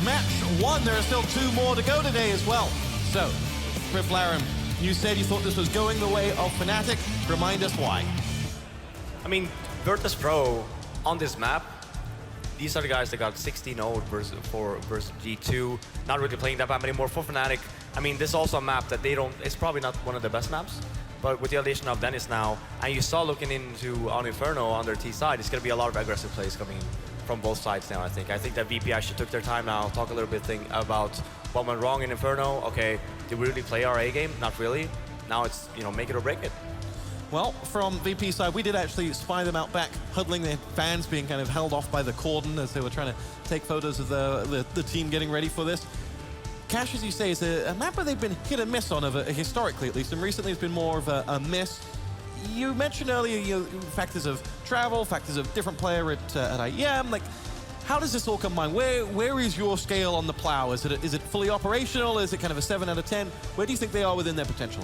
match 1. There are still 2 more to go today as well. So, Laram, you said you thought this was going the way of Fnatic. Remind us why. I mean, Virtus Pro on this map, these are the guys that got 16-0 versus G2. Not really playing that map anymore for Fnatic. I mean, this is also a map that they don't, it's probably not one of the best maps, but with the addition of Dennis now, and you saw looking into on Inferno on their T side, it's going to be a lot of aggressive plays coming from both sides now, I think. I think that VP actually took their time now, talk a little bit about what went wrong in Inferno. Okay, did we really play our A game? Not really. Now it's, you know, make it or break it. Well, from VP side, we did actually spy them out back, huddling their fans being kind of held off by the cordon as they were trying to take photos of the team getting ready for this. Cash, as you say, is a map where they've been hit and miss on, historically at least, and recently it's been more of a miss. You mentioned earlier factors of travel, factors of different player at IEM. Like, how does this all combine? Where is your scale on the plow? Is it fully operational? Is it kind of a 7 out of 10? Where do you think they are within their potential?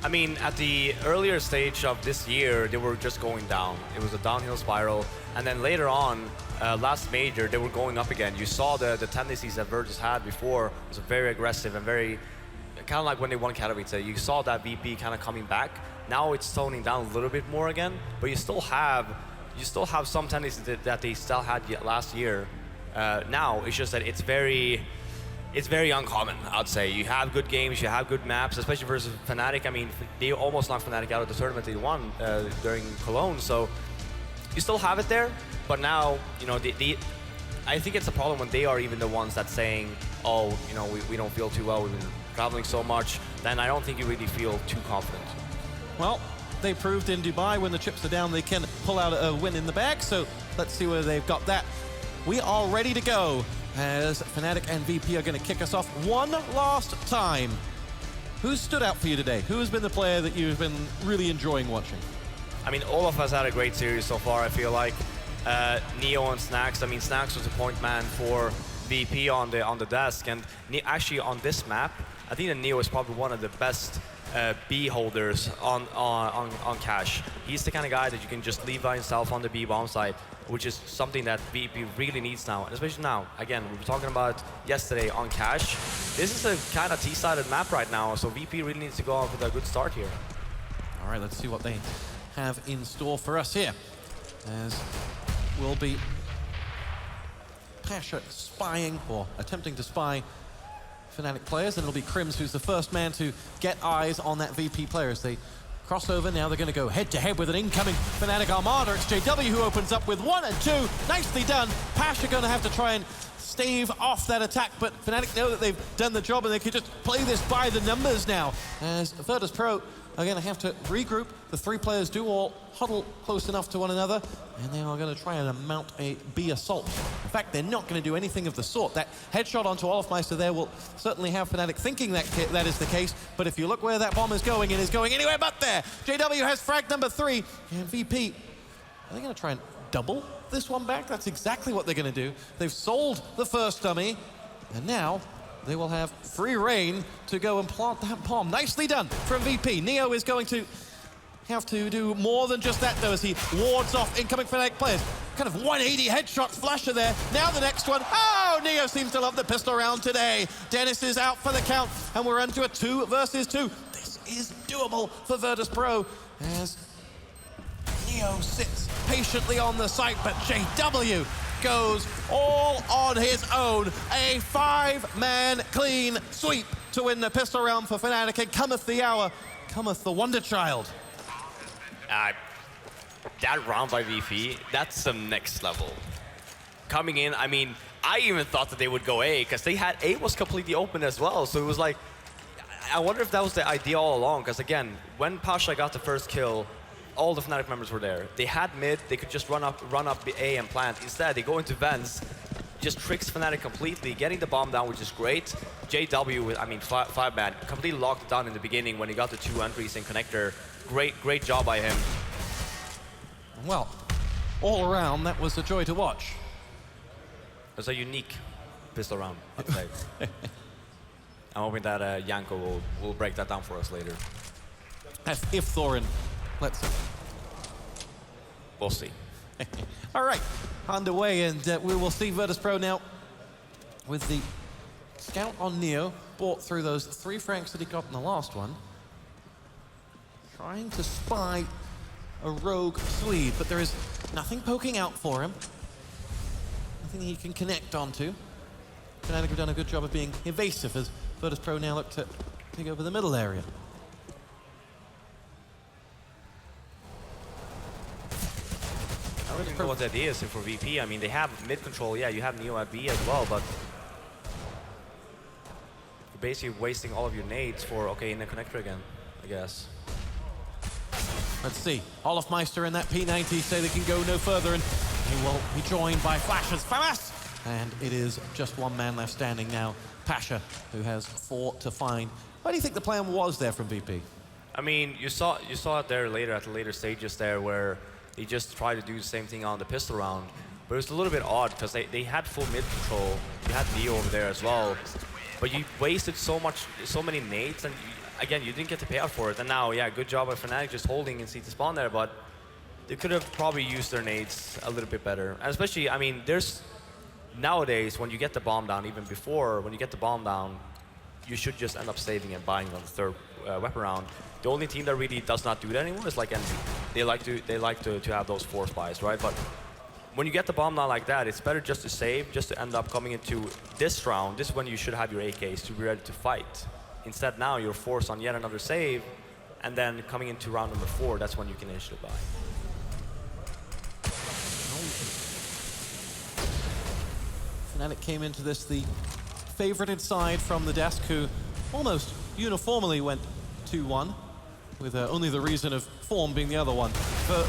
I mean, at the earlier stage of this year, they were just going down. It was a downhill spiral. And then later on, last major, they were going up again. You saw the tendencies that Virtus had before. It was very aggressive and very, kind of like when they won Katowice. You saw that VP kind of coming back. Now it's toning down a little bit more again, but you still have some tendencies that they still had last year. Now, it's just that it's very uncommon, I'd say. You have good games, you have good maps, especially versus Fnatic. I mean, they almost knocked Fnatic out of the tournament they won during Cologne, so you still have it there, but now, you know, I think it's a problem when they are even the ones that saying, oh, you know, we don't feel too well, we've been traveling so much, then I don't think you really feel too confident. Well, they proved in Dubai when the chips are down, they can pull out a win in the bag, so let's see where they've got that. We are ready to go, as Fnatic and VP are going to kick us off one last time. Who's stood out for you today? Who has been the player that you've been really enjoying watching? I mean, all of us had a great series so far, I feel like. Neo and Snacks, I mean, Snacks was the point man for VP on the desk, and actually on this map, I think that Neo is probably one of the best B holders on Cash. He's the kind of guy that you can just leave by himself on the B bomb site, which is something that VP really needs now, and especially now. Again, we were talking about yesterday on Cash. This is a kind of T-sided map right now, so VP really needs to go off with a good start here. All right, let's see what they have in store for us here, as will be Pasha spying, or attempting to spy, Fnatic players, and it'll be Crims who's the first man to get eyes on that VP player as they cross over. Now they're going to go head-to-head with an incoming Fnatic Armada. It's JW who opens up with 1 and 2. Nicely done. Pasha going to have to try and stave off that attack, but Fnatic know that they've done the job and they can just play this by the numbers now, as Virtus Pro are going to have to regroup. The 3 players do all huddle close enough to one another, and they are going to try and mount a B assault. In fact, they're not going to do anything of the sort. That headshot onto Olofmeister there will certainly have Fnatic thinking that is the case, but if you look where that bomb is going, it is going anywhere but there. JW has frag number 3, and VP, are they going to try and double this one back? That's exactly what they're going to do. They've sold the first dummy, and now they will have free reign to go and plant that bomb. Nicely done from VP. Neo is going to have to do more than just that, though, as he wards off incoming Fnatic players. Kind of 180 headshot flasher there. Now the next one. Oh, Neo seems to love the pistol round today. Dennis is out for the count, and we're into a 2 versus 2. This is doable for Virtus Pro, as Neo sits patiently on the site, but JW goes all on his own. A 5-man clean sweep to win the pistol round for Fnatic, and cometh the hour, cometh the wonder child. That round by VP, that's some next level. Coming in, I mean, I even thought that they would go A, because they had A was completely open as well, so it was like, I wonder if that was the idea all along, because again, when Pasha got the first kill, all the Fnatic members were there. They had mid, they could just run up A and plant. Instead, they go into vents, just tricks Fnatic completely, getting the bomb down, which is great. JW, with, I mean, 5-man, completely locked it down in the beginning when he got the 2 entries in connector. Great job by him. Well, all around, that was a joy to watch. It was a unique pistol round, I'd say. I'm hoping that Janko will break that down for us later. If Thorin lets him. We'll see. All right, underway, and we will see Virtus Pro now with the scout on Neo, bought through those 3 frags that he got in the last one. Trying to spy a rogue sleeve, but there is nothing poking out for him. Nothing he can connect onto. Fnatic have done a good job of being evasive as Virtus.pro now look to take over the middle area. I don't really know what the idea is for VP. I mean, they have mid control. Yeah, you have Neo at B as well, but you're basically wasting all of your nades for, okay, in a connector again, I guess. Let's see. Olofmeister and that P90 say they can go no further, and he will be joined by Flash's FAMAS. And it is just one man left standing now, Pasha, who has 4 to find. What do you think the plan was there from VP? I mean, you saw it there later at the later stages there where they just tried to do the same thing on the pistol round. But it was a little bit odd because they had full mid control. You had Neo over there as well. But you wasted so many nades, and again, you didn't get to pay out for it. And now, yeah, good job by Fnatic just holding and see to spawn there, but they could have probably used their nades a little bit better. And especially, I mean, there's nowadays when you get the bomb down, even before when you get the bomb down, you should just end up saving and buying on the third weapon round. The only team that really does not do that anymore is like Envy. They like to have those force buys, right? But when you get the bomb down like that, it's better just to save, just to end up coming into this round. This is when you should have your AKs to be ready to fight. Instead, now you're forced on yet another save, and then coming into round number 4, that's when you can initially buy. Fnatic came into this the favorited side from the desk, who almost uniformly went 2-1, with only the reason of form being the other one.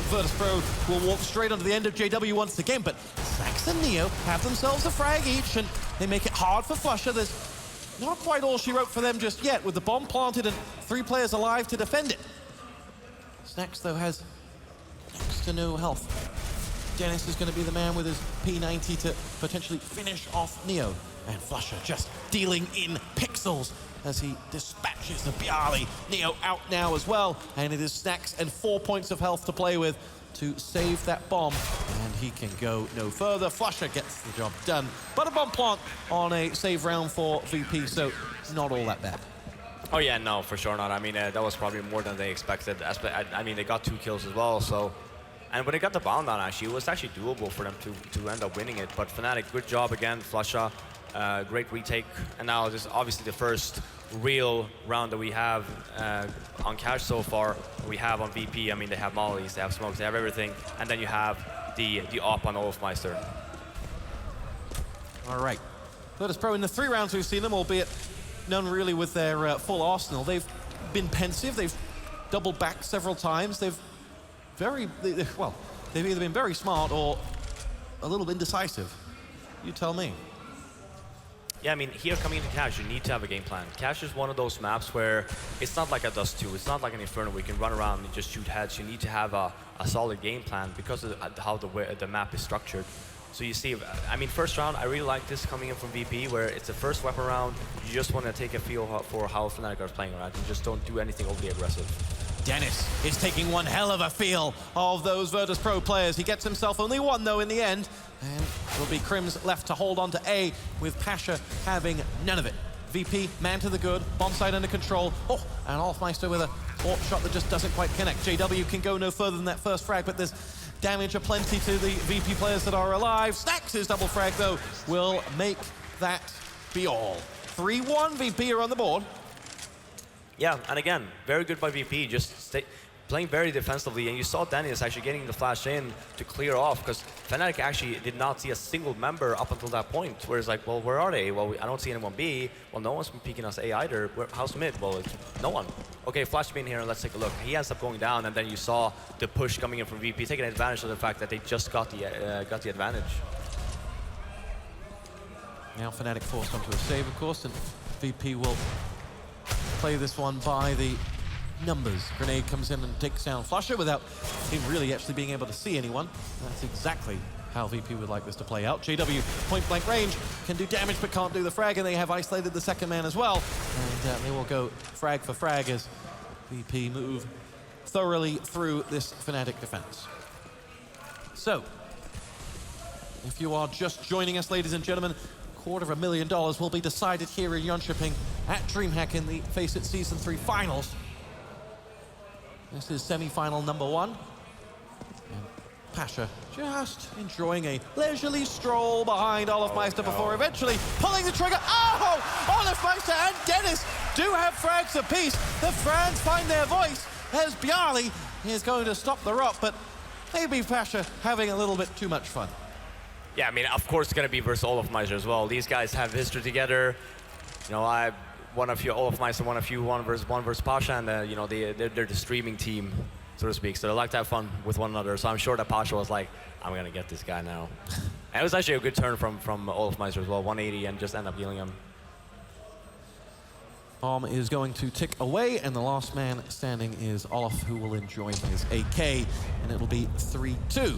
Virtus.pro will walk straight onto the end of JW once again, but Snax and Neo have themselves a frag each, and they make it hard for Flusha. There's not quite all she wrote for them just yet, with the bomb planted and 3 players alive to defend it. Snax, though, has next to no health. Dennis is going to be the man with his P90 to potentially finish off Neo. And Flusha just dealing in pixels as he dispatches the Bialy. Neo out now as well, and it is Snax and 4 points of health to play with to save that bomb, and he can go no further. Flusha gets the job done, but a bomb plant on a save round for VP, so not all that bad. Oh yeah, no, for sure not. I mean, that was probably more than they expected. I mean, they got 2 kills as well, so. And when they got the bomb down, actually, it was actually doable for them to end up winning it. But Fnatic, good job again, Flusha. Great retake. And now this is obviously the first real round that we have on Cash so far. We have on VP, I mean, they have mollies, they have smokes, they have everything. And then you have the op on Olofmeister. All right. Virtus.pro, in the 3 rounds we've seen them, albeit none really with their full arsenal. They've been pensive, they've doubled back several times. They've either been very smart or a little indecisive. You tell me. Yeah, I mean, here coming into Cash, you need to have a game plan. Cash is one of those maps where it's not like a Dust 2. It's not like an Inferno where you can run around and just shoot heads. You need to have a solid game plan because of how the map is structured. So you see, I mean, first round, I really like this coming in from VP, where it's the first weapon round. You just want to take a feel for how Fnatic are playing around. You just don't do anything overly aggressive. Dennis is taking one hell of a feel of those Virtus.pro players. He gets himself only 1, though, in the end. And it'll be Crims left to hold on to A, with Pasha having none of it. VP, man to the good, bomb site under control. Oh, and Olofmeister with a warp shot that just doesn't quite connect. JW can go no further than that first frag, but there's damage aplenty to the VP players that are alive. Snax' double frag, though, will make that be all. 3-1, VP are on the board. Yeah, and again, very good by VP, just playing very defensively, and you saw Dennis actually getting the flash in to clear off, because Fnatic actually did not see a single member up until that point, where it's like, well, where are they? Well, I don't see anyone B. Well, no one's been peeking us A either. How's mid? Well, it's no one. Okay, flash me in here, and let's take a look. He ends up going down, and then you saw the push coming in from VP, taking advantage of the fact that they just got the advantage. Now Fnatic forced onto a save, of course, and VP will play this one by the numbers. Grenade comes in and takes down Flusha without him really actually being able to see anyone. That's exactly how VP would like this to play out. JW, point blank range, can do damage but can't do the frag, and they have isolated the second man as well. And they will go frag for frag as VP move thoroughly through this Fnatic defense. So, if you are just joining us, ladies and gentlemen, $250,000 will be decided here in Jönköping at Dreamhack in the FACEIT Season 3 finals. This is semi-final number 1. And Pasha just enjoying a leisurely stroll behind Olofmeister before eventually pulling the trigger. Oh! Olofmeister and Dennis do have frags apiece. The Frans find their voice as Bjarli is going to stop the rot, but maybe Pasha having a little bit too much fun. Yeah, I mean, of course it's going to be versus Olofmeister as well. These guys have history together. You know, I won a few, Olofmeister won a few, one versus Pasha, and you know, they're the streaming team, so to speak. So they like to have fun with one another. So I'm sure that Pasha was like, I'm going to get this guy now. And it was actually a good turn from Olofmeister as well, 180, and just end up healing him. Bomb is going to tick away, and the last man standing is Olof, who will enjoy his AK, and it'll be 3-2.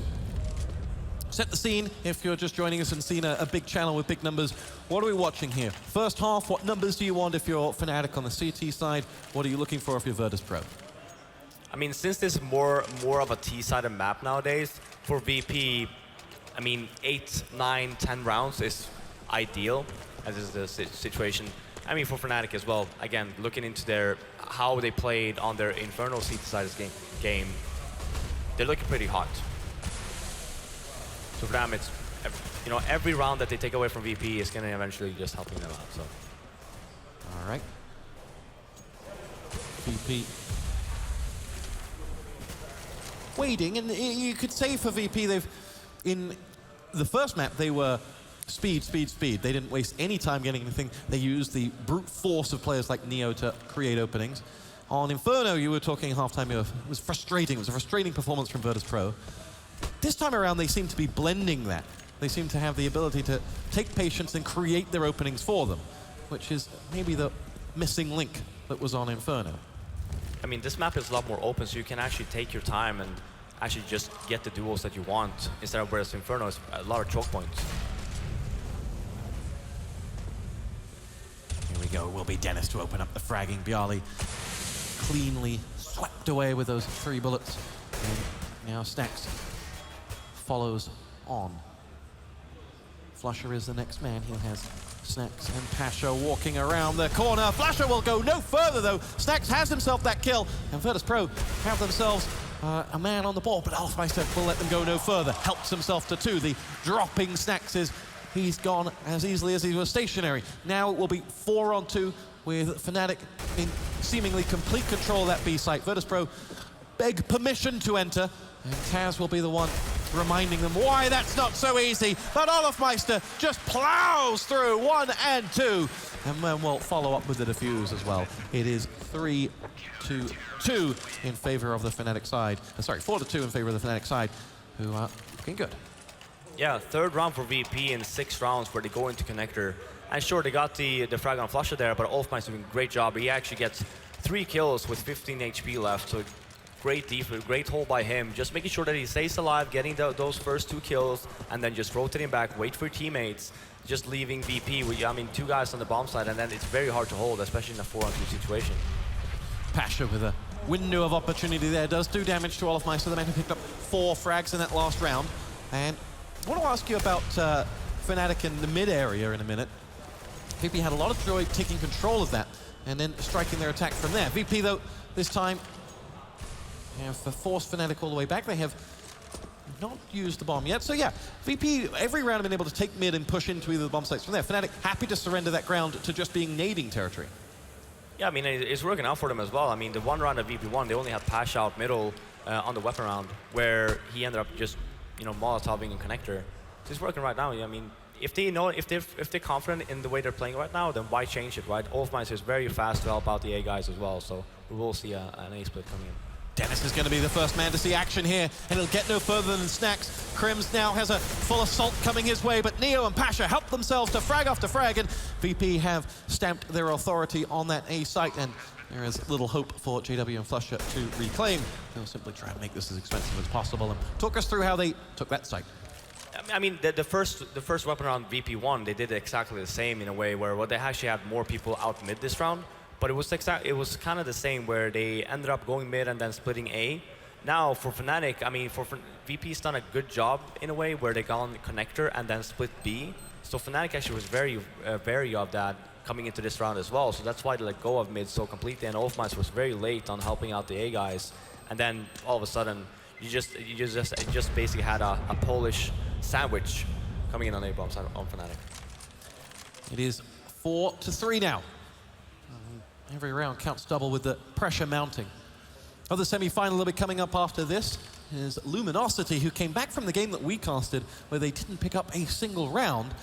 Set the scene, if you're just joining us and seeing a big channel with big numbers, what are we watching here? First half, what numbers do you want if you're Fnatic on the CT side? What are you looking for if you're Virtus Pro? I mean, since there's more of a T-sided map nowadays, for VP, I mean, 8, 9, 10 rounds is ideal, as is the situation. I mean, for Fnatic as well, again, looking into how they played on their Inferno CT-sided game, they're looking pretty hot. So for them, it's, you know, every round that they take away from VP is going to eventually just helping them out. So. All right. VP waiting, and you could say for VP, in the first map, they were speed. They didn't waste any time getting anything. They used the brute force of players like Neo to create openings. On Inferno, you were talking halftime, it was frustrating. It was a frustrating performance from Virtus Pro. This time around, they seem to be blending that. They seem to have the ability to take patience and create their openings for them, which is maybe the missing link that was on Inferno. I mean, this map is a lot more open, so you can actually take your time and actually just get the duels that you want, instead of whereas Inferno is a lot of choke points. Here we go, will be Dennis to open up the fragging. Bjarli cleanly swept away with those 3 bullets. And now Stacks follows on. Flusher is the next man. He has Snacks and Pasha walking around the corner. Flusher will go no further though. Snacks has himself that kill, and Virtus Pro have themselves a man on the ball, but Olofmeister will let them go no further. Helps himself to 2. The dropping Snacks he's gone as easily as he was stationary. Now it will be 4-on-2 with Fnatic in seemingly complete control of that B site. Virtus Pro beg permission to enter, and Taz will be the one reminding them why that's not so easy. But Olofmeister just plows through 1 and 2, and then we'll follow up with the defuse as well. It is 3-2 in favor of the Fnatic side. Sorry, 4-2 in favor of the Fnatic side, who are looking good. Yeah, 3rd round for VP in 6 rounds where they go into connector. And sure, they got the frag on Flusher there, but Olofmeister doing a great job. He actually gets 3 kills with 15 HP left, so great defense, great hold by him. Just making sure that he stays alive, getting those first 2 kills, and then just rotating back, wait for your teammates, just leaving VP with, I mean, 2 guys on the bomb side, and then it's very hard to hold, especially in a 4-on-2 situation. Pasha with a window of opportunity there, does do damage to Olofmeister. The man who picked up 4 frags in that last round. And I want to ask you about Fnatic in the mid area in a minute. VP had a lot of joy taking control of that and then striking their attack from there. VP, though, this time have forced Fnatic all the way back. They have not used the bomb yet. So yeah, VP every round have been able to take mid and push into either the bomb sites from there. Fnatic happy to surrender that ground to just being nading territory. Yeah, I mean, it's working out for them as well. I mean, the 1 round of VP won, they only had Pasha out middle on the weapon round, where he ended up just, you know, Molotoving and connector. So it's working right now. I mean, if they know, if they're confident in the way they're playing right now, then why change it, right? Olofmeister is very fast to help out the A guys as well, so we will see an A split coming in. Dennis is going to be the first man to see action here, and he'll get no further than Snacks. Krims now has a full assault coming his way, but Neo and Pasha help themselves to frag after frag, and VP have stamped their authority on that A site, and there is little hope for JW and Flusher to reclaim. They'll simply try and make this as expensive as possible, and talk us through how they took that site. I mean, the first weapon round VP won, they did exactly the same in a way where they actually had more people out mid this round. But it was kind of the same where they ended up going mid and then splitting A. Now for Fnatic, I mean, VP's done a good job in a way where they got on the connector and then split B. So Fnatic actually was very wary of that coming into this round as well. So that's why they let go of mid so completely. And Olfmeister was very late on helping out the A guys. And then all of a sudden, you just basically had a Polish sandwich coming in on A-bomb side on Fnatic. It is 4-3 now. Every round counts double with the pressure mounting. Other semi-final will be coming up after this is Luminosity, who came back from the game that we casted, where they didn't pick up a single round,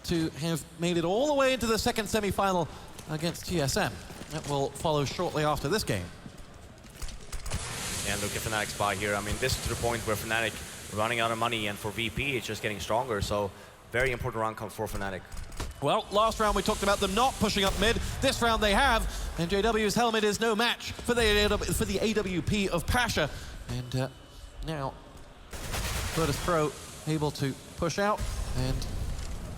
to have made it all the way into the second semi-final against TSM. That will follow shortly after this game. And look at Fnatic's spot here. I mean, this is to the point where Fnatic running out of money, and for VP, it's just getting stronger. So very important round come for Fnatic. Well, last round we talked about them not pushing up mid. This round they have, and JW's helmet is no match for the AWP of Pasha. And now, Virtus Pro able to push out and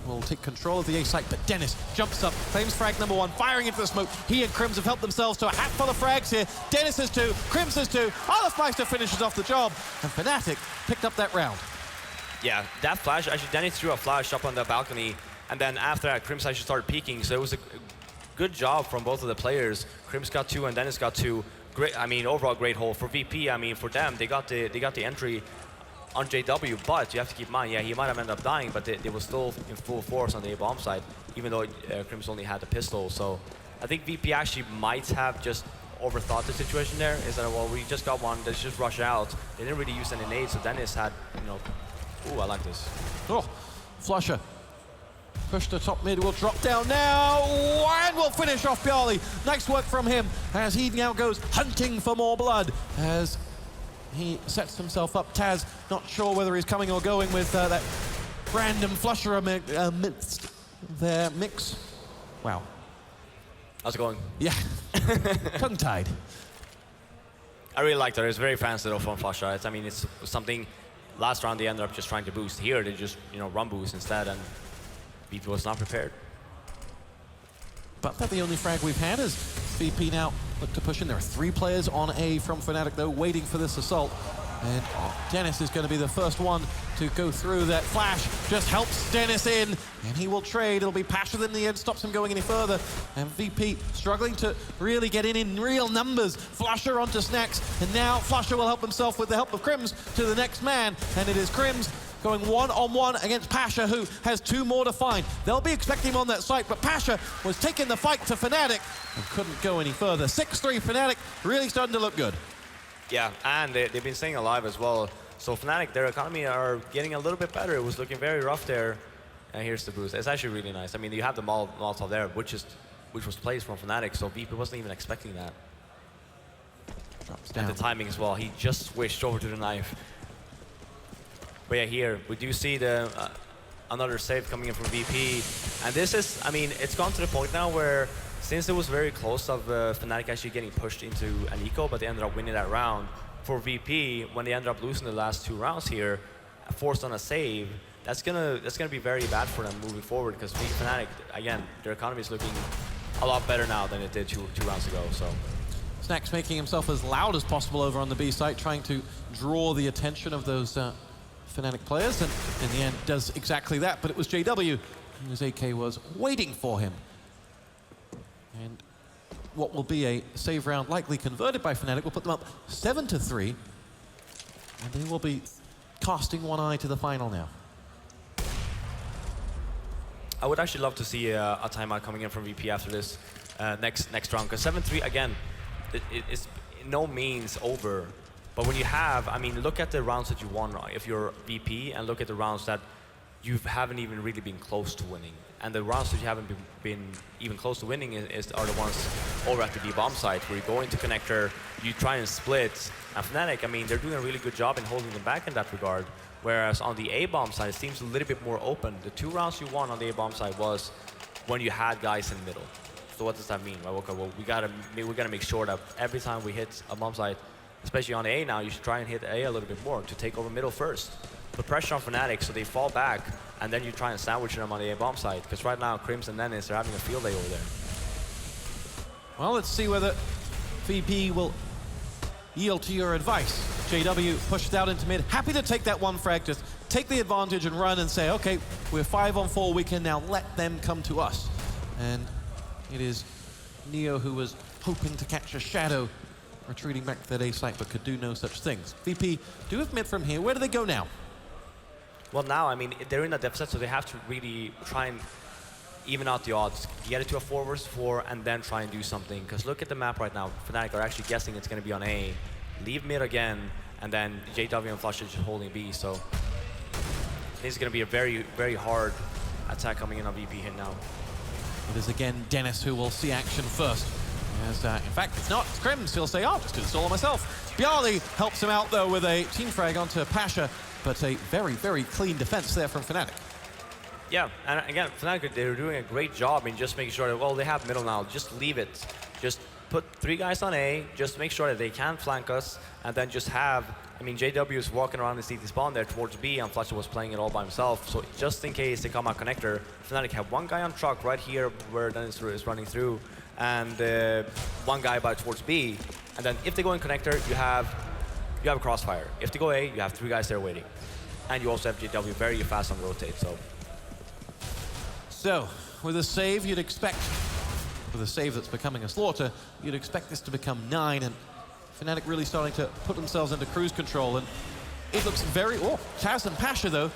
will take control of the A site, but Dennis jumps up, claims frag number 1, firing into the smoke. He and Crims have helped themselves to a hat full of frags here. Dennis has 2, Crims has 2, Olafmeister finishes off the job, and Fnatic picked up that round. Yeah, that flash, actually Dennis threw a flash up on the balcony, and then after that, Crims actually started peeking, so it was a good job from both of the players. Crims got 2 and Dennis got 2. Great, I mean, overall great hold. For VP, I mean, for them, they got the entry on JW, but you have to keep in mind, yeah, he might have ended up dying, but they were still in full force on the A-bomb side, even though Crims only had the pistol. So I think VP actually might have just overthought the situation there. Is that, well, we just got one, let's just rush out. They didn't really use any nades, so Dennis had, you know, ooh, I like this. Oh, Flusher. Push to top mid, will drop down now, and will finish off Bjarly. Nice work from him as he now goes hunting for more blood as he sets himself up. Taz, not sure whether he's coming or going with that random Flusher amidst their mix. Wow. How's it going? Yeah, tongue-tied. I really liked it. It was very fancy though from Flusher. I mean, it's something, last round they ended up just trying to boost. Here they just, you know, run boost instead, and VP was not prepared. But that's the only frag we've had is VP now look to push in. There are 3 players on A from Fnatic, though, waiting for this assault. And Dennis is going to be the first one to go through. That flash just helps Dennis in, and he will trade. It'll be Pasha that in the end stops him going any further. And VP struggling to really get in real numbers. Flusher onto Snacks, and now Flusher will help himself with the help of Crims to the next man. And it is Crims going one-on-one against Pasha, who has 2 more to find. They'll be expecting him on that site, but Pasha was taking the fight to Fnatic and couldn't go any further. 6-3 Fnatic, really starting to look good. Yeah, and they've been staying alive as well. So Fnatic, their economy are getting a little bit better. It was looking very rough there. And here's the boost. It's actually really nice. I mean, you have the Molotov there, which was placed from Fnatic, so VP wasn't even expecting that. Drops down. And the timing as well. He just switched over to the knife. But yeah, here we do see the another save coming in from VP, and this is, I mean, it's gone to the point now where since it was very close of Fnatic actually getting pushed into an eco, but they ended up winning that round. For VP, when they ended up losing the last 2 rounds here, forced on a save, that's gonna be very bad for them moving forward, because Fnatic, again, their economy is looking a lot better now than it did two rounds ago. So Snacks making himself as loud as possible over on the B site, trying to draw the attention of those Fnatic players, and in the end does exactly that, but it was JW whose AK was waiting for him. And what will be a save round likely converted by Fnatic will put them up 7-3, and they will be casting one eye to the final now. I would actually love to see a timeout coming in from VP after this next round, because 7-3, again, it's in no means over. But when you have, I mean, look at the rounds that you won if you're VP, and look at the rounds that you haven't even really been close to winning. And the rounds that you haven't been even close to winning are the ones over at the B-bomb site, where you go into connector, you try and split. And Fnatic, I mean, they're doing a really good job in holding them back in that regard. Whereas on the A-bomb side, it seems a little bit more open. The 2 rounds you won on the A-bomb side was when you had guys in the middle. So what does that mean? Well, we gotta make sure that every time we hit a bomb site, especially on A now, you should try and hit A a little bit more to take over middle first. Put pressure on Fnatic so they fall back, and then you try and sandwich them on the A-bomb side. Because right now, Crims and Dennis are having a field day over there. Well, let's see whether VP will yield to your advice. JW pushed out into mid, happy to take that 1 frag, just take the advantage and run and say, okay, we're 5-on-4, we can now let them come to us. And it is Neo who was hoping to catch a shadow, retreating back to that A site, but could do no such things. VP do have mid from here. Where do they go now? Well, now, I mean, they're in a deficit, so they have to really try and even out the odds. Get it to a 4 versus 4, and then try and do something. Because look at the map right now. Fnatic are actually guessing it's going to be on A. Leave mid again, and then JW and Flush are just holding B. So this is going to be a very, very hard attack coming in on VP here now. It is again Dennis who will see action first. As, in fact, it's not. It's Crims. He'll say, I'll just do this all myself. Bjarly helps him out, though, with a team frag onto Pasha, but a very, very clean defense there from Fnatic. Yeah, and again, Fnatic, they're doing a great job in just making sure that, well, they have middle now. Just leave it. Just put 3 guys on A, just make sure that they can flank us, and then just have, I mean, JW is walking around the CT spawn there towards B, and Fletcher was playing it all by himself, so just in case they come out connector, Fnatic have 1 guy on truck right here where Dennis is running through, and 1 guy by towards B, and then if they go in connector, you have a crossfire. If they go A, you have 3 guys there waiting. And you also have JW very fast on rotate, So, with a save, you'd expect, with a save that's becoming a slaughter, you'd expect this to become 9, and Fnatic really starting to put themselves into cruise control, and it looks very, Taz and Pasha, though,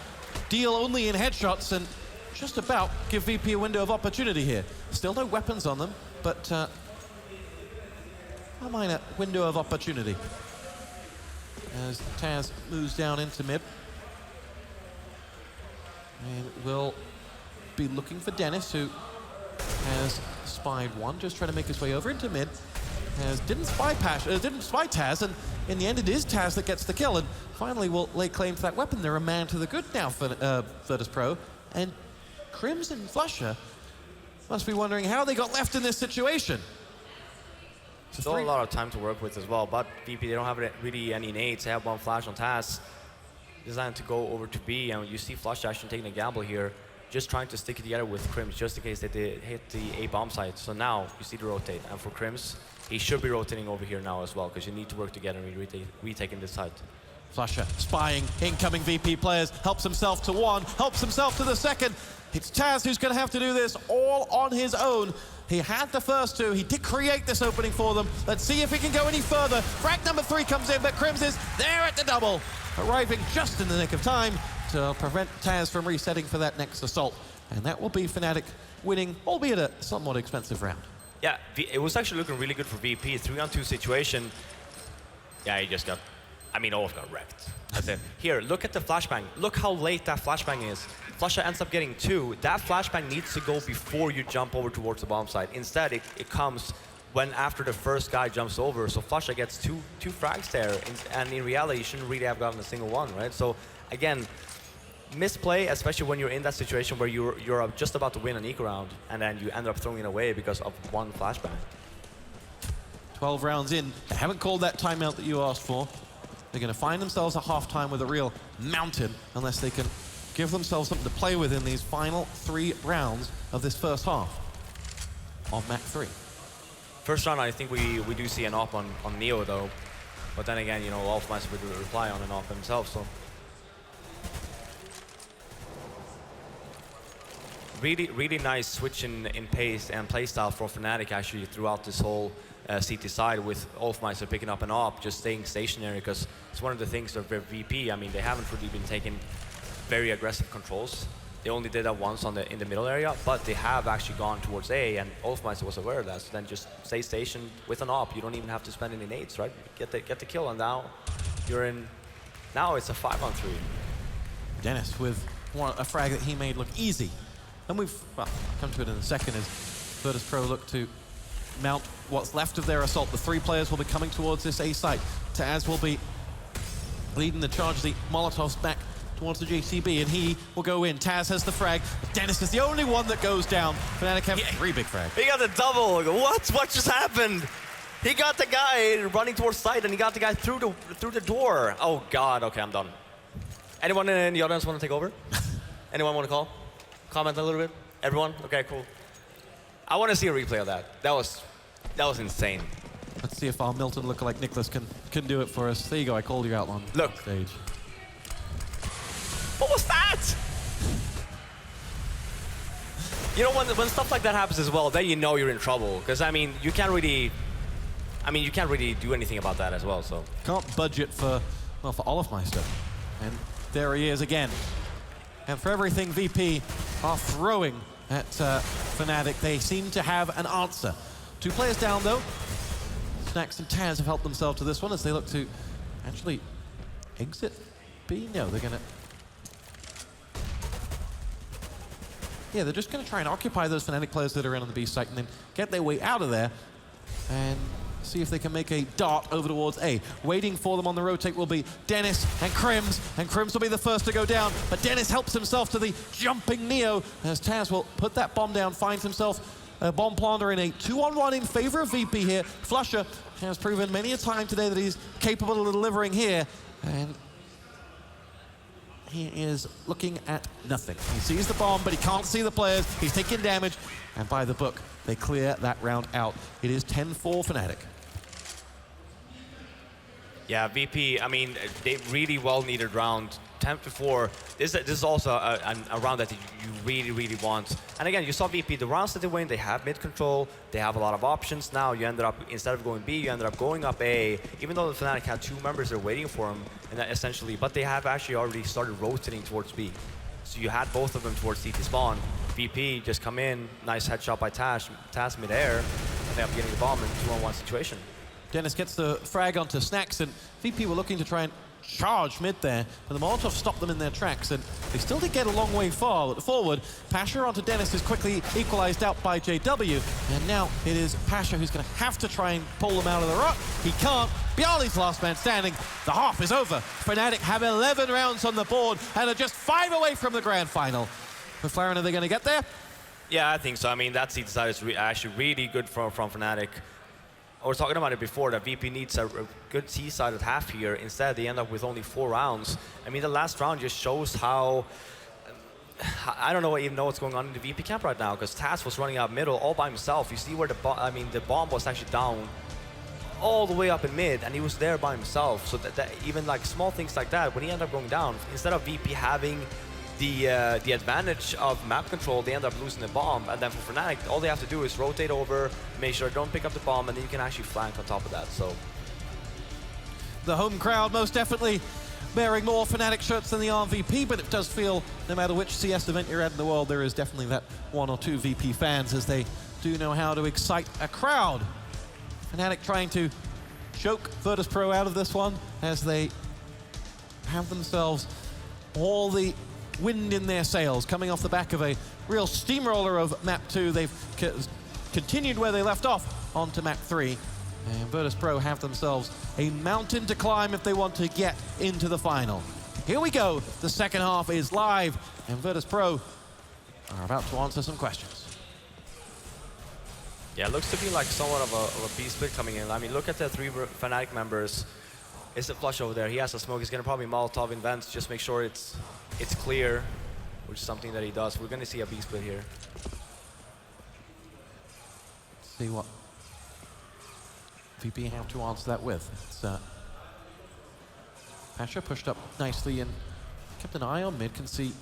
deal only in headshots, and just about give VP a window of opportunity here. Still no weapons on them, but a minor window of opportunity. As Taz moves down into mid. And will be looking for Dennis, who has spied 1, just trying to make his way over into mid. Didn't spy Taz, and in the end it is Taz that gets the kill, and finally will lay claim to that weapon. They're a man to the good now for Virtus Pro, and Crims and Flusher must be wondering how they got left in this situation. Still a lot of time to work with as well, but VP, they don't have really any nades. They have 1 flash on Taz, designed to go over to B, and you see Flush actually taking a gamble here, just trying to stick it together with Crims, just in case they hit the A bomb site. So now you see the rotate, and for Crims, he should be rotating over here now as well, because you need to work together and retaking this site. Flusher spying incoming VP players, helps himself to 1, helps himself to the 2nd. It's Taz who's going to have to do this all on his own. He had the first 2. He did create this opening for them. Let's see if he can go any further. Frag number 3 comes in, but Crims is there at the double, arriving just in the nick of time to prevent Taz from resetting for that next assault. And that will be Fnatic winning, albeit a somewhat expensive round. Yeah, it was actually looking really good for VP. 3-on-2 situation. Yeah, he just got, I mean, Olaf got wrecked. That's it. Here, look at the flashbang. Look how late that flashbang is. Flusher ends up getting 2. That flashbang needs to go before you jump over towards the bomb site. Instead, it comes when after the first guy jumps over. So Flusher gets two frags there. And in reality, you shouldn't really have gotten a single one, right? So again, misplay, especially when you're in that situation where you're just about to win an eco round, and then you end up throwing it away because of 1 flashbang. 12 rounds in. They haven't called that timeout that you asked for. They're going to find themselves at halftime with a real mountain unless they can give themselves something to play with in these final 3 rounds of this first half of map 3. First round, I think we do see an op on Neo, though. But then again, you know, Wolfmeister would reply on an op himself, so. Really, really nice switch in pace and playstyle for Fnatic actually throughout this whole CT side, with Wolfmeister picking up an op, just staying stationary, because it's one of the things of their VP. I mean, they haven't really been taking very aggressive controls. They only did that once in the middle area, but they have actually gone towards A, and Wolfmeister was aware of that. So then just stay stationed with an op. You don't even have to spend any nades, right? Get the kill, and now you're in. Now it's a 5-on-3. Dennis with a frag that he made look easy. And we've come to it in a second as Virtus Pro look to mount what's left of their assault. The 3 players will be coming towards this A site. Taz will be leading the charge, the Molotovs back towards the JCB, and he will go in. Taz has the frag. Dennis is the only one that goes down. Fnatic have 3 big frags. He got the double. What just happened? He got the guy running towards site, and he got the guy through the door. Oh God. Okay, I'm done. Anyone in the audience want to take over? Anyone want to call? Comment a little bit? Everyone? Okay, cool. I want to see a replay of that. That was insane. Let's see if our Milton lookalike Nicholas can do it for us. There you go. I called you out on Look. stage. But You know, when stuff like that happens as well, then you know you're in trouble. Because, I mean, you can't really do anything about that as well, so. Can't budget for, well, for Olofmeister. And there he is again. And for everything VP are throwing at Fnatic, they seem to have an answer. 2 players down, though. Snax and Taz have helped themselves to this one as they look to actually exit B. No, they're going to... Yeah, they're just going to try and occupy those Fnatic players that are in on the B site and then get their way out of there and see if they can make a dart over towards A. Waiting for them on the rotate will be Dennis and Crims will be the first to go down, but Dennis helps himself to the jumping Neo as Taz will put that bomb down, finds himself a bomb planter in a 2-on-1 in favor of VP here. Flusher has proven many a time today that he's capable of delivering here, and he is looking at nothing. He sees the bomb, but he can't see the players. He's taking damage, and by the book, they clear that round out. It is 10-4 Fnatic. Yeah, VP, I mean, they really well-needed round. 10-4. This is also a round that you really, really want. And again, you saw VP, the rounds that they win, they have mid-control, they have a lot of options. Now you ended up, instead of going B, you ended up going up A, even though the Fnatic had 2 members there waiting for him, and that essentially, but they have actually already started rotating towards B. So you had both of them towards CT spawn. VP just come in, nice headshot by Taz mid-air, and they end up getting the bomb in a 2-on-1 situation. Dennis gets the frag onto Snax, and VP were looking to try and charge mid there, but the Molotov stopped them in their tracks, and they still did get a long way forward. Pasha onto Dennis is quickly equalized out by JW, and now it is Pasha who's going to have to try and pull them out of the rut. He can't. Bialy's last man standing. The half is over. Fnatic have 11 rounds on the board and are just 5 away from the grand final. McLaren, are they going to get there? Yeah, I think so. I mean, that seed side is actually really good from Fnatic. I was talking about it before, that VP needs a good C-side at half here. Instead, they end up with only 4 rounds. I mean, the last round just shows how... I don't even know what's going on in the VP camp right now, because Taz was running out middle all by himself. You see where the bomb was actually down all the way up in mid, and he was there by himself. So that even like small things like that, when he ended up going down, instead of VP having the advantage of map control, they end up losing the bomb. And then for Fnatic, all they have to do is rotate over, make sure they don't pick up the bomb, and then you can actually flank on top of that. So the home crowd most definitely bearing more Fnatic shirts than the RVP, but it does feel, no matter which CS event you're at in the world, there is definitely that 1 or 2 VP fans, as they do know how to excite a crowd. Fnatic trying to choke Virtus.pro out of this one, as they have themselves all the wind in their sails, coming off the back of a real steamroller of map 2. They've continued where they left off onto map 3. And Virtus.pro have themselves a mountain to climb if they want to get into the final. Here we go. The second half is live, and Virtus.pro are about to answer some questions. yeah, it looks to be like somewhat of a B split coming in. I mean, look at the 3 Fnatic members. It's a flush over there. He has a smoke. He's going to probably Molotov in vents, just make sure it's clear, which is something that he does. We're going to see a B split here. Let's see what VP have to answer that with. It's Pasha pushed up nicely and kept an eye on mid. Can't see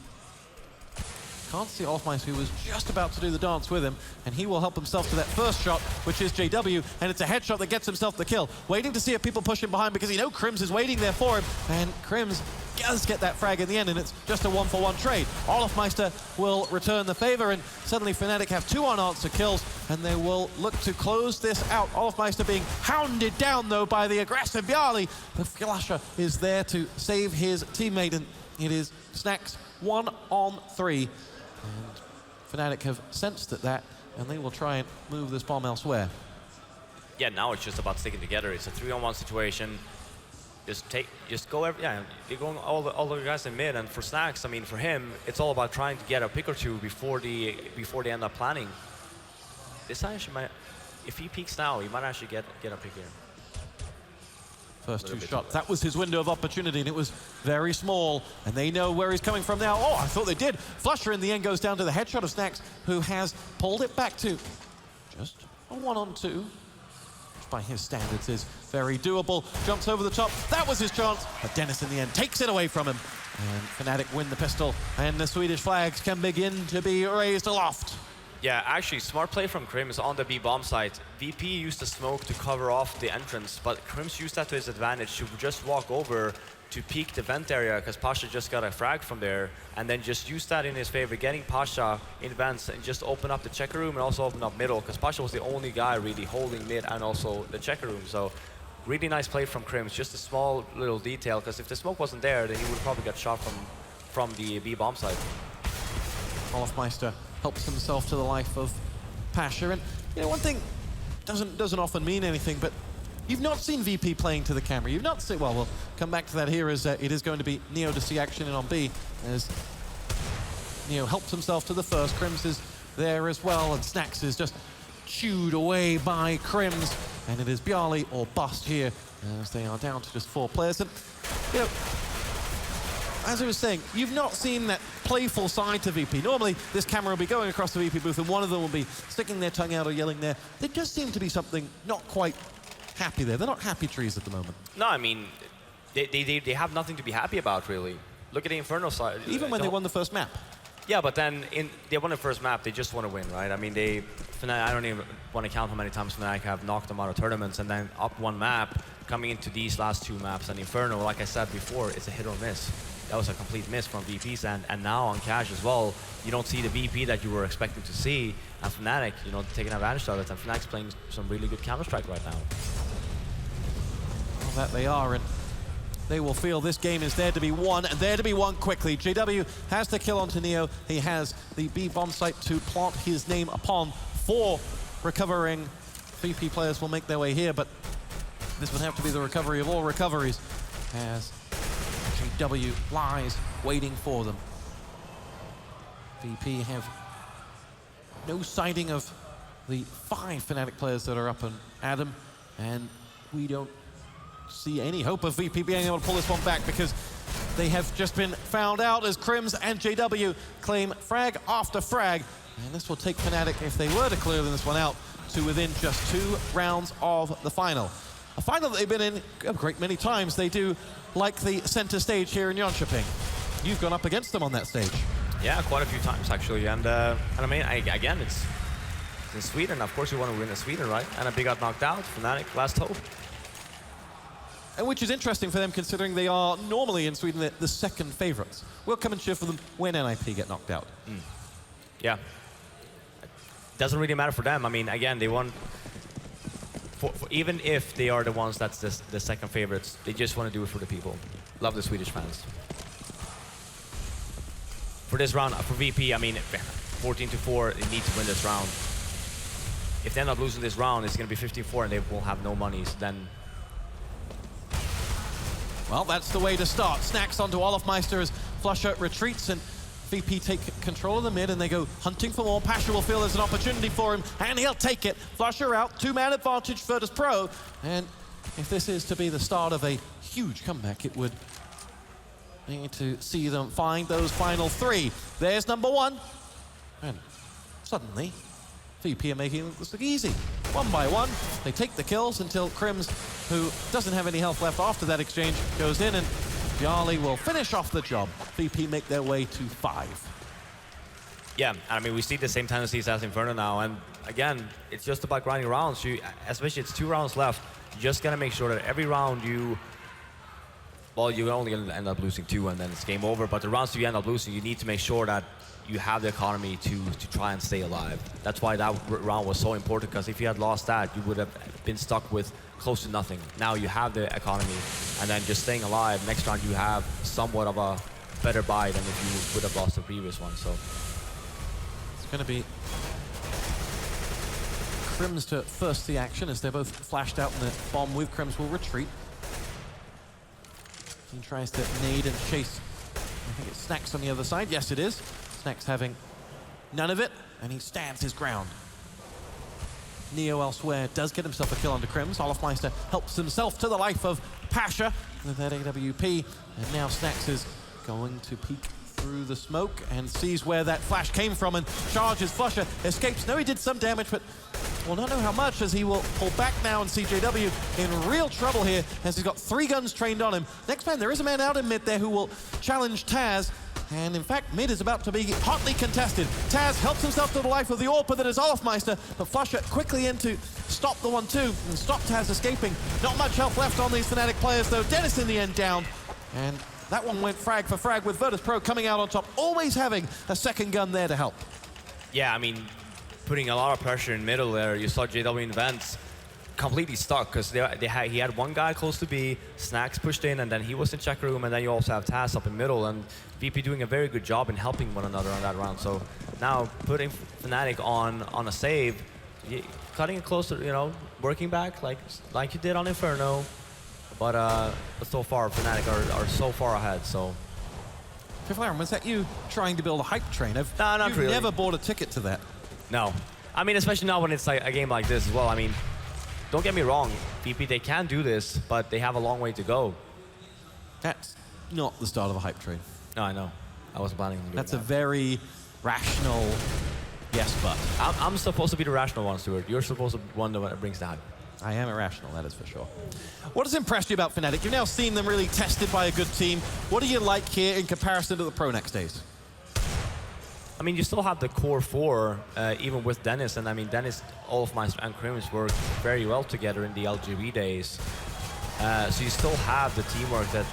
Olofmeister, who was just about to do the dance with him, and he will help himself to that first shot, which is JW, and it's a headshot that gets himself the kill. Waiting to see if people push him behind, because he knows Crims is waiting there for him, and Crims does get that frag in the end, and it's just a 1-for-1 trade. Olofmeister will return the favor, and suddenly Fnatic have 2 unanswered kills, and they will look to close this out. Olofmeister being hounded down, though, by the aggressive Bialy. The Flasher is there to save his teammate, and it is Snax 1-on-3. And Fnatic have sensed that, and they will try and move this bomb elsewhere. Yeah, now it's just about sticking together. It's a 3-on-1 situation. Just go you're going all the guys in mid, and for Snax, I mean, for him, it's all about trying to get a pick or 2 before they end up planning. This actually might, if he peeks now, he might actually get a pick here. First 2 shots. That was his window of opportunity, and it was very small, and they know where he's coming from now. Oh, I thought they did. Flusher in the end goes down to the headshot of Snax, who has pulled it back to just a 1-on-2, which by his standards is very doable. Jumps over the top. That was his chance, but Dennis in the end takes it away from him. And Fnatic win the pistol, and the Swedish flags can begin to be raised aloft. Yeah, actually, smart play from Crims on the B bomb site. VP used the smoke to cover off the entrance, but Crims used that to his advantage to just walk over to peek the vent area, because Pasha just got a frag from there, and then just use that in his favor, getting Pasha in vents and just open up the checker room and also open up middle, because Pasha was the only guy really holding mid and also the checker room. So really nice play from Crims, just a small little detail, because if the smoke wasn't there, then he would probably get shot from the B bomb site. Olofmeister helps himself to the life of Pasha. And you know, one thing doesn't often mean anything, but you've not seen VP playing to the camera. You've not seen, well, we'll come back to that here as it is going to be Neo to see action in on B, as Neo helps himself to the first. Crims is there as well, and Snacks is just chewed away by Crims, and it is Bjarly or bust here, as they are down to just 4 players. And, you know, as I was saying, you've not seen that playful side to VP. Normally, this camera will be going across the VP booth, and one of them will be sticking their tongue out or yelling there. There just seem to be something not quite happy there. They're not happy trees at the moment. No, I mean, they have nothing to be happy about, really. Look at the Inferno side. Even when they won the first map. Yeah, but then they won the first map, they just want to win, right? I mean, I don't even want to count how many times Fnatic have knocked them out of tournaments, and then up one map, coming into these last 2 maps, and Inferno, like I said before, it's a hit or miss. That was a complete miss from VP's end, and now on Cash as well, you don't see the VP that you were expecting to see, and Fnatic, you know, taking advantage of it, and Fnatic's playing some really good Counter-Strike right now. Well, that they are, and they will feel this game is there to be won, and there to be won quickly. JW has the kill onto Neo. He has the B bomb site to plant his name upon. 4 recovering VP players will make their way here, but this would have to be the recovery of all recoveries, as JW lies waiting for them. VP have no sighting of the 5 Fnatic players that are up and at him, and we don't see any hope of VP being able to pull this one back, because they have just been found out as Crims and JW claim frag after frag, and this will take Fnatic, if they were to clear this one out, to within just 2 rounds of the final. A final that they've been in a great many times. They do like the center stage here in Jönköping. You've gone up against them on that stage. Yeah, quite a few times actually, and I mean, again, it's in Sweden. Of course, you want to win in Sweden, right? And a big got knocked out. Fnatic, last hope. And which is interesting for them, considering they are normally in Sweden the second favorites. We'll come and cheer for them when NIP get knocked out. Yeah, doesn't really matter for them. I mean, again, they won. Even if they are the ones that's the second favorites, they just want to do it for the people. Love the Swedish fans. For this round, for VP, I mean, 14-4, they need to win this round. If they're not losing this round, it's going to be 15-4 and they will have no monies. Then, well, that's the way to start. Snacks onto Olofmeister as Flusher retreats, and VP take control of the mid, and they go hunting for more. Pasha will feel there's an opportunity for him, and he'll take it. Flusher out, 2-man advantage Virtus Pro, and if this is to be the start of a huge comeback, it would need to see them find those final 3. There's number 1, and suddenly VP are making this look easy. 1 by 1, they take the kills until Crims, who doesn't have any health left after that exchange, goes in, and Bjarly will finish off the job. VP make their way to 5. yeah, I mean, we see the same tendencies as Inferno now, and again, it's just about grinding rounds. Especially it's 2 rounds left, you just gotta make sure that every round well, you're only gonna end up losing 2 and then it's game over, but the rounds you end up losing, you need to make sure that you have the economy to try and stay alive. That's why that round was so important, because if you had lost that, you would have been stuck with close to nothing. Now you have the economy, and then just staying alive. Next round you have somewhat of a better buy than if you would have lost the previous one. So it's going to be Crims to first the action, as they're both flashed out, and the bomb with Crims will retreat. He tries to nade and chase. I think it's Snacks on the other side. Yes, it is. Snacks having none of it, and he stands his ground. Neo elsewhere does get himself a kill onto Crims. Olofmeister helps himself to the life of Pasha with that AWP, and now Snacks is going to peek through the smoke and sees where that flash came from and charges. Flusher escapes. No, he did some damage, but we'll not know how much, as he will pull back now, and CJW in real trouble here as he's got 3 guns trained on him. Next man, there is a man out in mid there who will challenge Taz. And in fact, mid is about to be hotly contested. Taz helps himself to the life of the AWP, but then is Olofmeister, but Flusher quickly in to stop the 1-2 and stop Taz escaping. Not much health left on these Fnatic players though. Dennis in the end down. And that one went frag for frag with Virtus.pro coming out on top, always having a second gun there to help. Yeah, I mean, putting a lot of pressure in middle there. You saw JW in vents completely stuck because he had one guy close to B, Snacks pushed in, and then he was in check room, and then you also have Taz up in middle, and VP doing a very good job in helping one another on that round. So now putting Fnatic on a save, cutting it closer, you know, working back like you did on Inferno, but so far Fnatic are so far ahead. So. Fiflaren, was that you trying to build a hype train? No, not You've really. never bought a ticket to that. No. I mean, especially now when it's like a game like this as well. I mean, don't get me wrong, VP, they can do this, but they have a long way to go. That's not the start of a hype train. No, I know. I wasn't planning on doing That's that. a very rational yes, but. I'm supposed to be the rational one, Stuart. You're supposed to be one that brings the hype. I am irrational, that is for sure. What has impressed you about Fnatic? You've now seen them really tested by a good team. What do you like here in comparison to the Pro Next days? I mean, you still have the core four, even with Dennis, and I mean, Dennis, Olofmeister, and Krims worked very well together in the LGB days. So you still have the teamwork that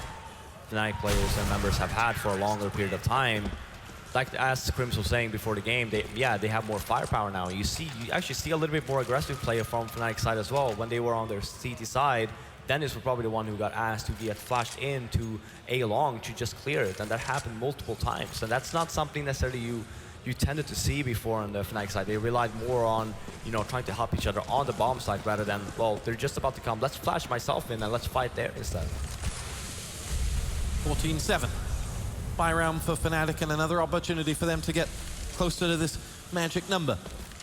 Fnatic players and members have had for a longer period of time. Like as Krims was saying before the game, they have more firepower now. You actually see a little bit more aggressive play from Fnatic side as well. When they were on their CT side, Dennis was probably the one who got asked to get flashed into A long to just clear it, and that happened multiple times. And that's not something necessarily you tended to see before on the Fnatic side. They relied more on, you know, trying to help each other on the bomb side rather than, well, they're just about to come, let's flash myself in and let's fight there instead. 14-7. Buy round for Fnatic and another opportunity for them to get closer to this magic number.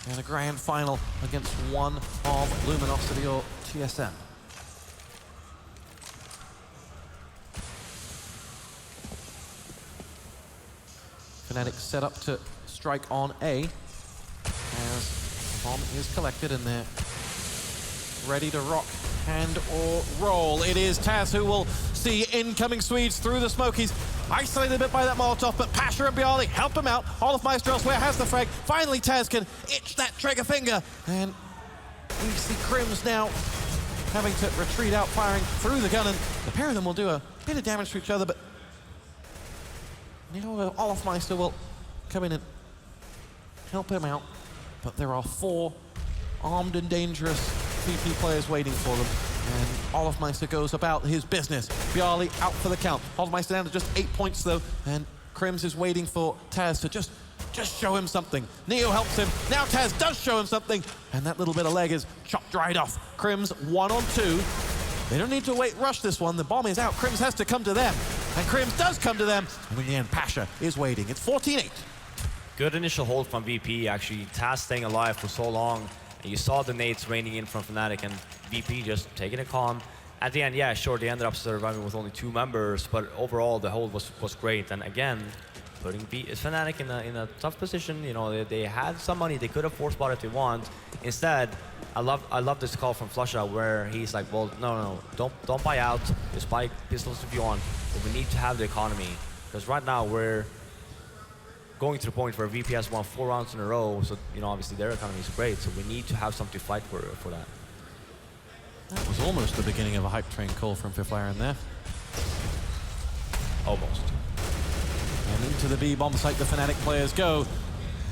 And a grand final against one of Luminosity or TSM. Fnatic set up to strike on A as the bomb is collected and they're ready to rock and or roll. It is Taz who will see incoming Swedes through the smokies. Isolated a bit by that Molotov, but Pasha and Bialy help him out. Olofmeister elsewhere has the frag. Finally, Taz can itch that trigger finger. And we see Krims now having to retreat out, firing through the gun. And the pair of them will do a bit of damage to each other, but now Olofmeister will come in and help him out. But there are 4 armed and dangerous VP players waiting for them. And Olofmeister goes about his business. Bialy out for the count. Olofmeister down to just 8 points though, and Krims is waiting for Taz to just show him something. Neo helps him. Now Taz does show him something, and that little bit of leg is chopped right off. Krims 1 on 2. They don't need to rush this one. The bomb is out. Krims has to come to them, and Krims does come to them. And in the end, Pasha is waiting. It's 14-8. Good initial hold from VP, actually. Taz staying alive for so long. And you saw the nades raining in from Fnatic, and VP just taking it calm. At the end, yeah, sure, they ended up surviving with only 2 members, but overall the hold was great. And again, putting Fnatic in a tough position. You know, they had some money, they could have force bought if they want. Instead, I love this call from Flusha where he's like, well, no, don't buy out. Just buy pistols if you want, but we need to have the economy, because right now we're going to the point where VP has won 4 rounds in a row, so you know obviously their economy is great. So we need to have something to fight for that. That was almost the beginning of a hype train call from Fiflaren there. Almost. And into the B bomb site the Fnatic players go,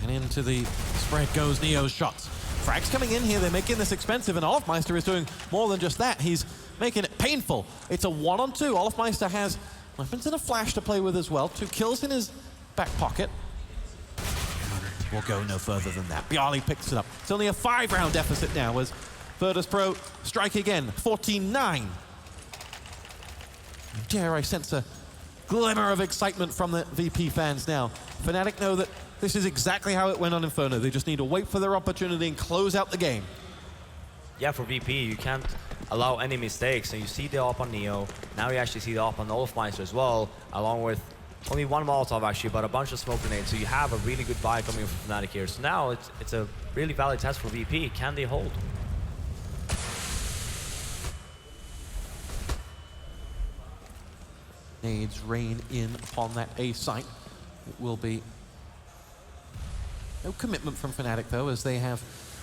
and into the spread goes Neo's shots. Frags coming in here, they're making this expensive, and Olofmeister is doing more than just that. He's making it painful. It's a 1-on-2. Olofmeister has weapons and a flash to play with as well. 2 kills in his back pocket. We'll go no further than that. Bialy picks it up. It's only a 5-round deficit now as Virtus.pro strike again. 14-9. Dare I sense a glimmer of excitement from the VP fans now. Fnatic know that this is exactly how it went on Inferno. They just need to wait for their opportunity and close out the game. Yeah, for VP, you can't allow any mistakes. And you see the op on Neo. Now you actually see the op on Olofmeister as well, along with only 1 Molotov actually, but a bunch of smoke grenades. So you have a really good buy coming from Fnatic here. So now it's a really valid test for VP. Can they hold? Nades rain in upon that A site. It will be no commitment from Fnatic, though, as they have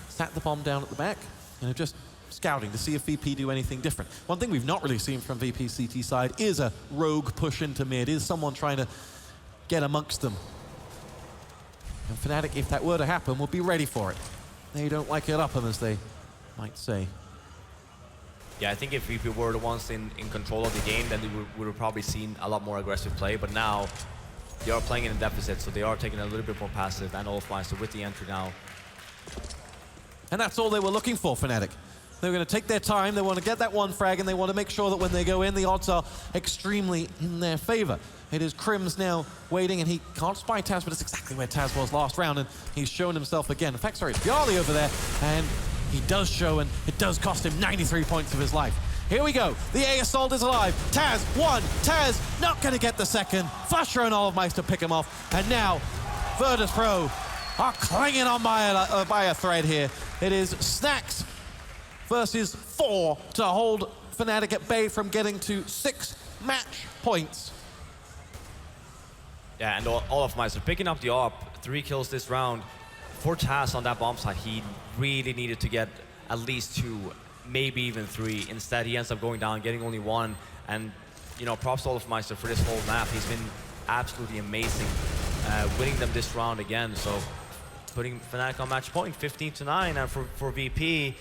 sat the bomb down at the back and are just scouting to see if VP do anything different. One thing we've not really seen from VP CT side is a rogue push into mid, is someone trying to get amongst them. And Fnatic, if that were to happen, will be ready for it. They don't like it up them, as they might say. Yeah, I think if VP were the ones in control of the game, then they would have probably seen a lot more aggressive play. But now, they are playing in a deficit, so they are taking a little bit more passive, and Olofmeister with the entry now. And that's all they were looking for, Fnatic. They're going to take their time, they want to get that one frag, and they want to make sure that when they go in, the odds are extremely in their favor. It is Crims now waiting, and he can't spy Taz, but it's exactly where Taz was last round, and he's shown himself again. In fact, sorry, it's Bjarly over there, and he does show, and it does cost him 93 points of his life. Here we go. The A assault is alive. Taz, one. Taz not going to get the second. Flusher and Olofmeister pick him off. And now, Virtus Pro are clinging on by a thread here. It is Snacks versus 4 to hold Fnatic at bay from getting to 6 match points. Yeah, and Olofmeister picking up the op, 3 kills this round. For Taz on that bomb site, he really needed to get at least 2, maybe even 3. Instead, he ends up going down, getting only 1. And, you know, props to Olofmeister for this whole map. He's been absolutely amazing, winning them this round again. So, putting Fnatic on match point, 15-9. And for VP,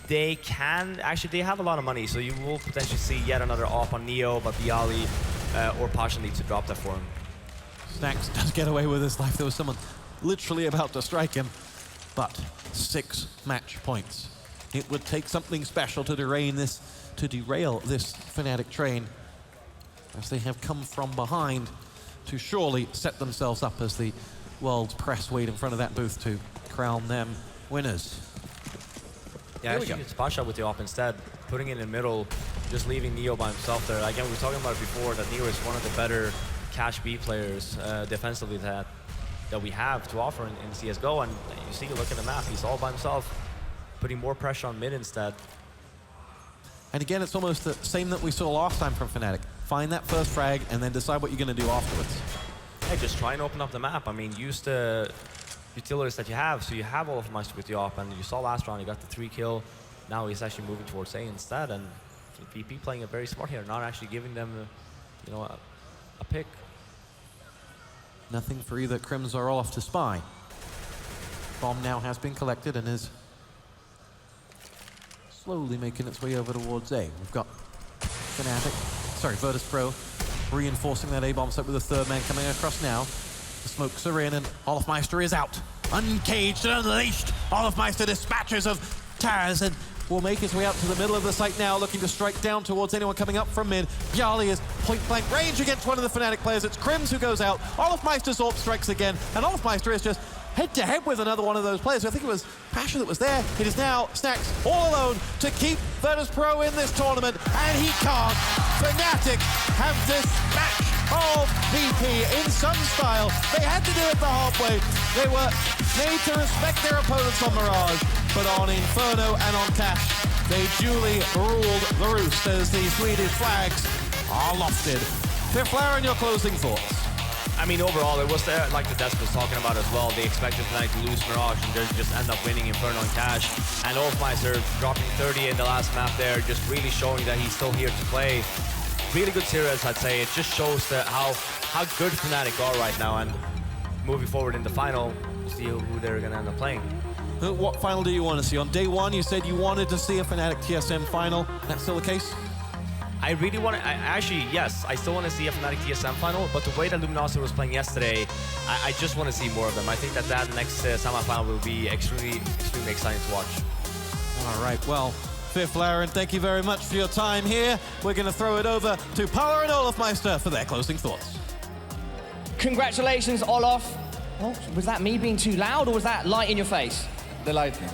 they have a lot of money. So you will potentially see yet another op on Neo, but Bjarly or Pasha needs to drop that for him. Snacks does get away with his life. There was someone literally about to strike him, but 6 match points. It would take something special to derail this Fnatic train, as they have come from behind to surely set themselves up as the world's press wait in front of that booth to crown them winners. Yeah, actually it's Pasha with the op instead, putting it in the middle, just leaving Neo by himself there. Again, we were talking about it before, that Neo is one of the better cash B players defensively that we have to offer in CSGO, and you see, look at the map, he's all by himself, putting more pressure on mid instead. And again, it's almost the same that we saw last time from Fnatic. Find that first frag and then decide what you're going to do afterwards. Hey, just try and open up the map. I mean, use the utilities that you have. So you have Olofmeister with the op, and you saw last round, he got the 3 kill. Now he's actually moving towards A instead, and VP playing it very smart here, not actually giving them a pick. Nothing for either Crims or Olof to spy. Bomb now has been collected and is slowly making its way over towards A. We've got Virtus Pro reinforcing that A bomb set with a 3rd man coming across now. The smokes are in and Olofmeister is out. Uncaged and unleashed. Olofmeister dispatches of Taz and will make his way out to the middle of the site now, looking to strike down towards anyone coming up from mid. Bjarly is point-blank range against one of the Fnatic players. It's Crims who goes out. Olofmeister's AWP strikes again, and Olofmeister is just head-to-head with another one of those players. I think it was Pasha that was there. It is now Snacks all alone to keep Virtus Pro in this tournament, and he can't. Fnatic have dispatched of VP in some style. They had to do it the hard way. They were made to respect their opponents on Mirage, but on Inferno and on Cash, they duly ruled the roost as the Swedish flags are lofted. Fiflaren, your closing thoughts? I mean, overall, it was like the Desk was talking about as well. They expected Fnatic to lose Mirage and just end up winning Inferno and Cash. And Olofmeister dropping 30 in the last map there, just really showing that he's still here to play. Really good series, I'd say. It just shows how good Fnatic are right now. And moving forward in the final, we'll see who they're going to end up playing. What final do you want to see? On day 1, you said you wanted to see a Fnatic TSM final. That's still the case? I really want to, actually, yes, I still want to see a Fnatic TSM final, but the way that Luminosity was playing yesterday, I just want to see more of them. I think that next semi-final will be extremely exciting to watch. All right, well, Fiflaren, thank you very much for your time here. We're going to throw it over to Paula and Olofmeister for their closing thoughts. Congratulations, Olof. Oh, was that me being too loud, or was that light in your face? The lightning.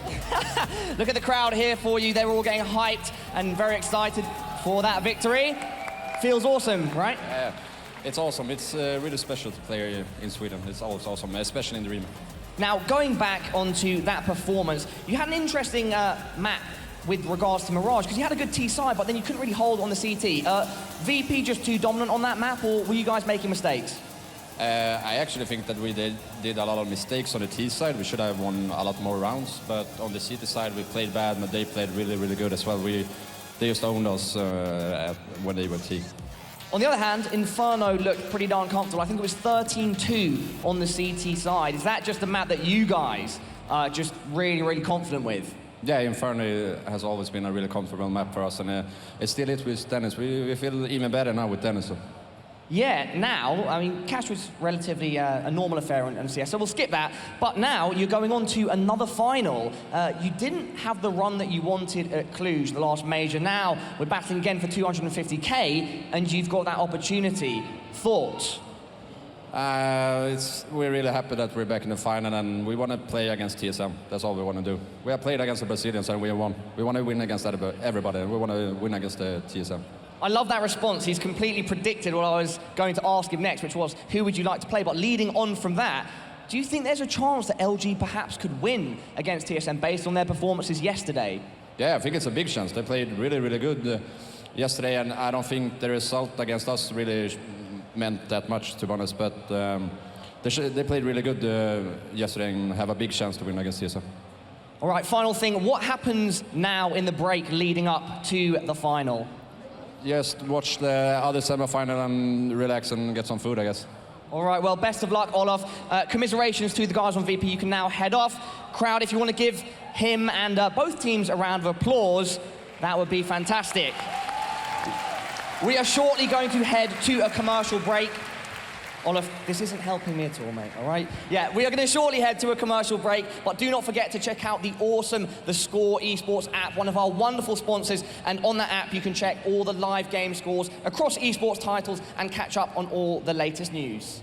Look at the crowd here for you. They were all getting hyped and very excited for that victory. Feels awesome, right? Yeah, it's awesome. It's really special to play here in Sweden. It's always awesome, especially in the Dreamhack. Now, going back onto that performance, you had an interesting map with regards to Mirage, because you had a good T side, but then you couldn't really hold on the CT. VP just too dominant on that map, or were you guys making mistakes? I actually think that we did a lot of mistakes on the T side. We should have won a lot more rounds, but on the CT side we played bad, but they played really, really good as well. They just owned us when they were T. On the other hand, Inferno looked pretty darn comfortable. I think it was 13-2 on the CT side. Is that just a map that you guys are just really, really confident with? Yeah, Inferno has always been a really comfortable map for us, and it still is with Dennis. We feel even better now with Dennis. So. Yeah, now, I mean, Cash was relatively a normal affair on CS, so we'll skip that. But now you're going on to another final. You didn't have the run that you wanted at Cluj, the last major. Now we're battling again for 250K, and you've got that opportunity. Thoughts? We're really happy that we're back in the final, and we want to play against TSM. That's all we want to do. We have played against the Brazilians, and we won. We want to win against everybody, and we want to win against the TSM. I love that response. He's completely predicted what I was going to ask him next, which was, who would you like to play? But leading on from that, do you think there's a chance that LG perhaps could win against TSM based on their performances yesterday? Yeah, I think it's a big chance. They played really, really good yesterday, and I don't think the result against us really meant that much, to be honest, but they played really good yesterday and have a big chance to win against TSM. All right, final thing. What happens now in the break leading up to the final? Just watch the other semi-final and relax and get some food, I guess. All right, well, best of luck, Olaf. Commiserations to the guys on VP. You can now head off. Crowd, if you want to give him and both teams a round of applause, that would be fantastic. We are shortly going to head to a commercial break. Olaf, this isn't helping me at all, mate, all right? Yeah, we are going to shortly head to a commercial break, but do not forget to check out the awesome The Score esports app, one of our wonderful sponsors, and on that app you can check all the live game scores across esports titles and catch up on all the latest news.